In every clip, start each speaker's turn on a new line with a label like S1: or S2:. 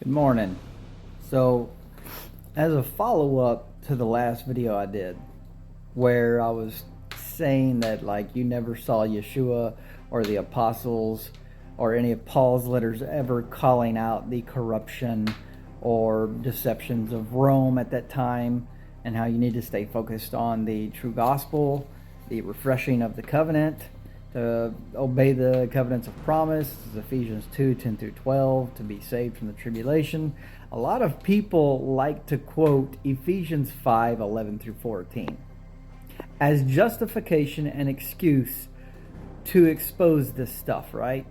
S1: Good morning. So, as a follow-up to the last video I did, where I was saying that you never saw Yeshua or the apostles or any of Paul's letters ever calling out the corruption or deceptions of Rome at that time, and how you need to stay focused on the true gospel, the refreshing of the covenant, to obey the covenants of promise, Ephesians 2:10 through 12, to be saved from the tribulation. A lot of people like to quote Ephesians 5:11 through 14 as justification and excuse to expose this stuff, right?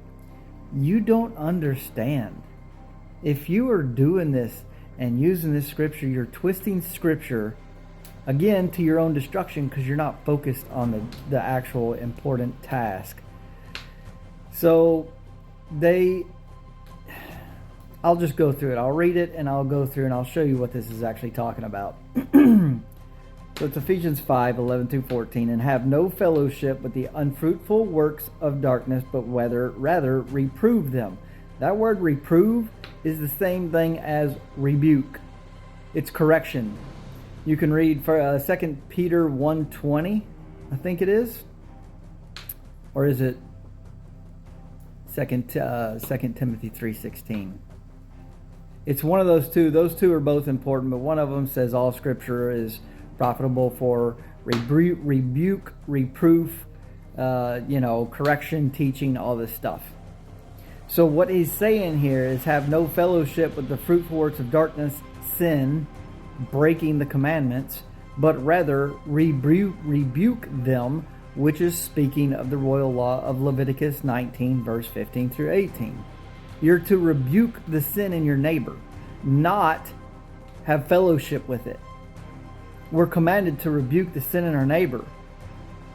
S1: You don't understand. If you are doing this and using this scripture, you're twisting scripture again to your own destruction, because you're not focused on the actual important task. So I'll just go through it. I'll read it and I'll go through and I'll show you what this is actually talking about. So it's Ephesians 5:11 through 14. And have no fellowship with the unfruitful works of darkness, but rather reprove them. That word reprove is the same thing as rebuke. It's correction. You can read for 2 Peter 1:20, I think it is. Or is it 2 Timothy 3:16? It's one of those two. Those two are both important, but one of them says all scripture is profitable for rebuke, reproof, correction, teaching, all this stuff. So what he's saying here is have no fellowship with the fruitful works of darkness, sin, breaking the commandments, but rather rebuke them, which is speaking of the royal law of Leviticus 19 verse 15 through 18. You're to rebuke the sin in your neighbor, not have fellowship with it. We're commanded to rebuke the sin in our neighbor.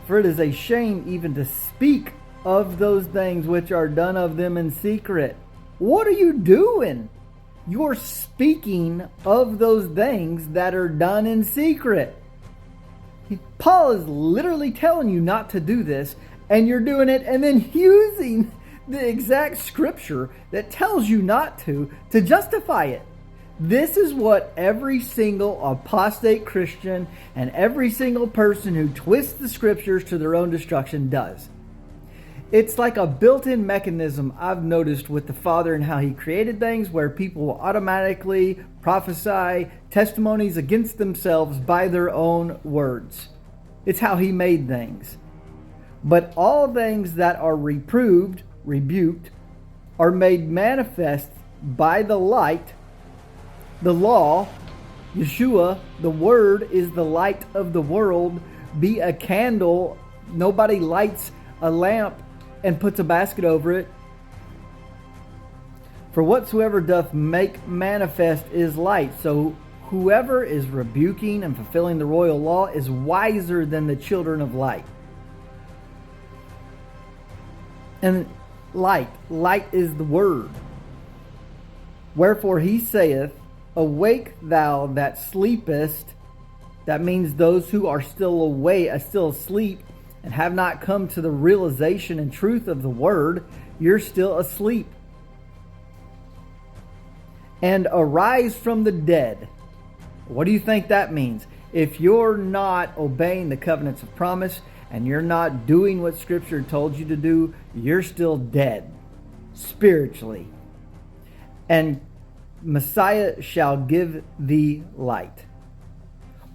S1: For it is a shame even to speak of those things which are done of them in secret. What are you doing? You're speaking of those things that are done in secret. Paul is literally telling you not to do this, and you're doing it, and then using the exact scripture that tells you not to justify it. This is what every single apostate Christian and every single person who twists the scriptures to their own destruction does. It's like a built-in mechanism I've noticed with the Father and how he created things, where people will automatically prophesy testimonies against themselves by their own words. It's how he made things. But all things that are reproved, rebuked, are made manifest by the light, the law. Yeshua, the word, is the light of the world. Be a candle. Nobody lights a lamp and puts a basket over it. For whatsoever doth make manifest is light. So whoever is rebuking and fulfilling the royal law is wiser than the children of light. And light is the word. Wherefore he saith, awake thou that sleepest. That means those who are still awake, still asleep, and have not come to the realization and truth of the word. You're still asleep. And arise from the dead. What do you think that means? If you're not obeying the covenants of promise and you're not doing what scripture told you to do, you're still dead spiritually. And Messiah shall give thee light.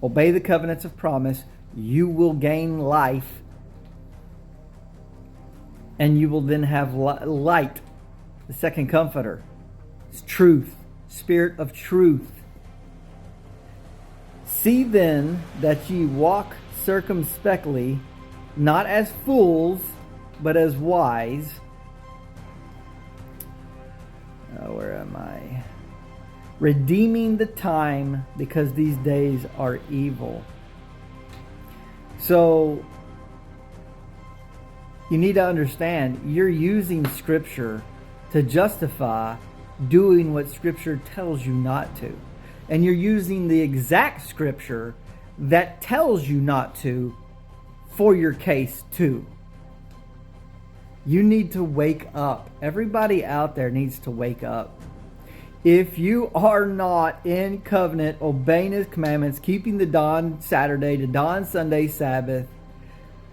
S1: Obey the covenants of promise. You will gain life. And you will then have light, the second comforter. It's truth, spirit of truth. See then that ye walk circumspectly, not as fools, but as wise. Where am I? Redeeming the time, because these days are evil. So you need to understand, you're using scripture to justify doing what scripture tells you not to. And you're using the exact scripture that tells you not to for your case too. You need to wake up. Everybody out there needs to wake up. If you are not in covenant, obeying his commandments, keeping the dawn Saturday to dawn Sunday Sabbath,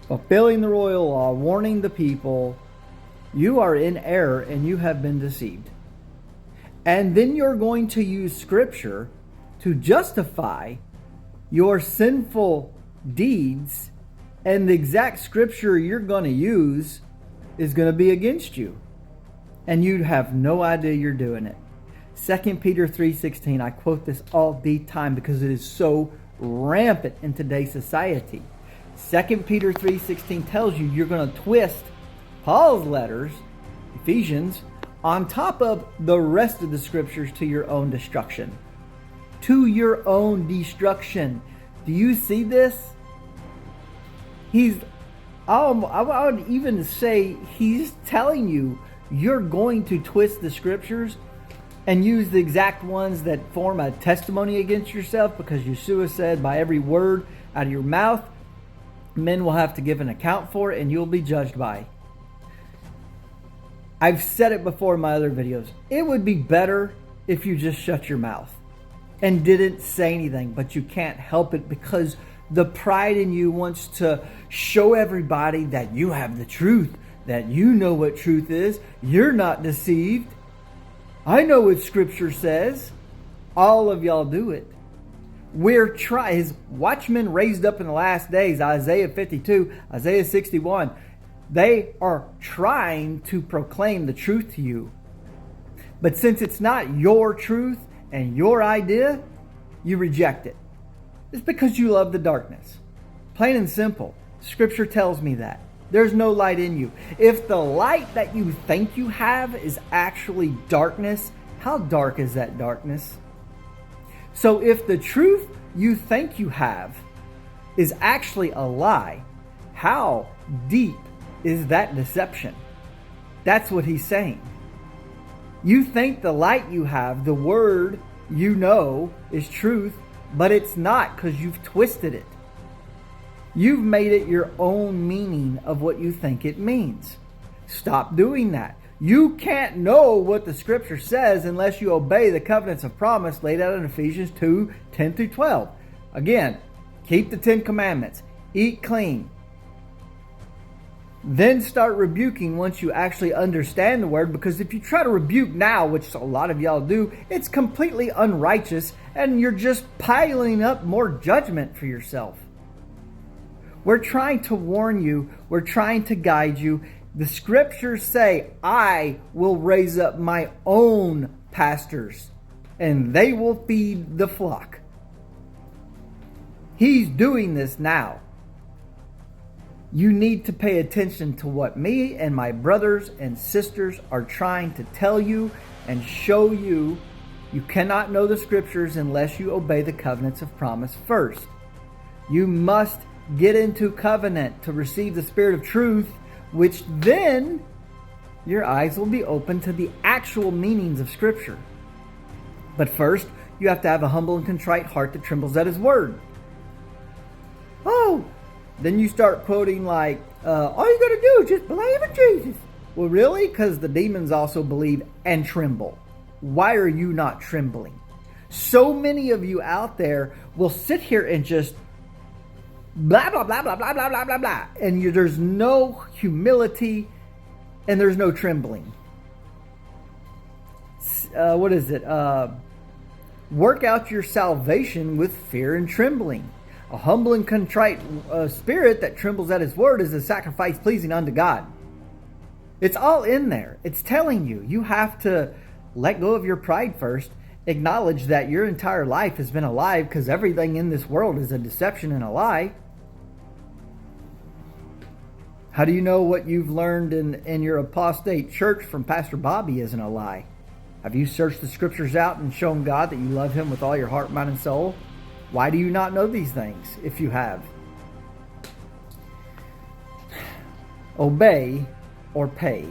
S1: fulfilling the royal law, warning the people, you are in error and you have been deceived. And then you're going to use Scripture to justify your sinful deeds, and the exact Scripture you're going to use is going to be against you. And you have no idea you're doing it. 2 Peter 3:16, I quote this all the time because it is so rampant in today's society. 2 Peter 3:16 tells you you're going to twist Paul's letters, Ephesians, on top of the rest of the Scriptures to your own destruction. To your own destruction. Do you see this? I would even say he's telling you you're going to twist the Scriptures and use the exact ones that form a testimony against yourself, because Yeshua said, by every word out of your mouth, men will have to give an account for it and you'll be judged by. I've said it before in my other videos. It would be better if you just shut your mouth and didn't say anything, but you can't help it because the pride in you wants to show everybody that you have the truth, that you know what truth is. You're not deceived. I know what Scripture says. All of y'all do it. His watchmen raised up in the last days, Isaiah 52, Isaiah 61. They are trying to proclaim the truth to you. But since it's not your truth and your idea, you reject it. It's because you love the darkness. Plain and simple. Scripture tells me that. There's no light in you. If the light that you think you have is actually darkness, how dark is that darkness? So if the truth you think you have is actually a lie, how deep is that deception? That's what he's saying. You think the light you have, the word you know, is truth, but it's not, because you've twisted it. You've made it your own meaning of what you think it means. Stop doing that. You can't know what the Scripture says unless you obey the covenants of promise laid out in Ephesians 2:10-12. Again, keep the 10 commandments. Eat clean. Then start rebuking once you actually understand the word, because if you try to rebuke now, which a lot of y'all do, it's completely unrighteous and you're just piling up more judgment for yourself. We're trying to warn you. We're trying to guide you. The Scriptures say, I will raise up my own pastors and they will feed the flock. He's doing this now. You need to pay attention to what me and my brothers and sisters are trying to tell you and show you. You cannot know the Scriptures unless you obey the covenants of promise first. You must get into covenant to receive the Spirit of truth, which then your eyes will be open to the actual meanings of Scripture. But first, you have to have a humble and contrite heart that trembles at His word. Oh, then you start quoting like, all you got to do is just believe in Jesus. Well, really? Because the demons also believe and tremble. Why are you not trembling? So many of you out there will sit here and just blah, blah, blah, blah, blah, blah, blah, blah, blah. And there's no humility and there's no trembling. Work out your salvation with fear and trembling. A humble and contrite spirit that trembles at His word is a sacrifice pleasing unto God. It's all in there. It's telling you. You have to let go of your pride first. Acknowledge that your entire life has been a lie, because everything in this world is a deception and a lie. How do you know what you've learned in your apostate church from Pastor Bobby isn't a lie? Have you searched the Scriptures out and shown God that you love Him with all your heart, mind, and soul? Why do you not know these things if you have? Obey or pay.